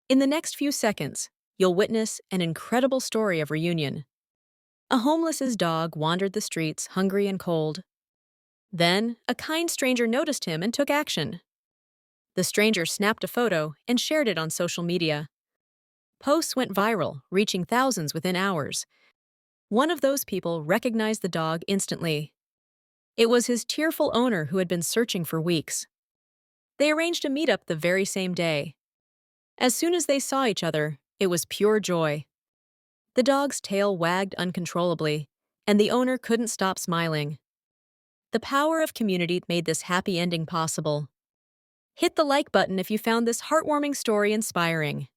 In the next few seconds, you'll witness an incredible story of reunion. A homeless's dog wandered the streets, hungry and cold. Then, a kind stranger noticed him and took action. The stranger snapped a photo and shared it on social media. Posts went viral, reaching thousands within hours. One of those people recognized the dog instantly. It was his tearful owner who had been searching for weeks. They arranged a meetup the very same day. As soon as they saw each other, it was pure joy. The dog's tail wagged uncontrollably, and the owner couldn't stop smiling. The power of community made this happy ending possible. Hit the like button if you found this heartwarming story inspiring.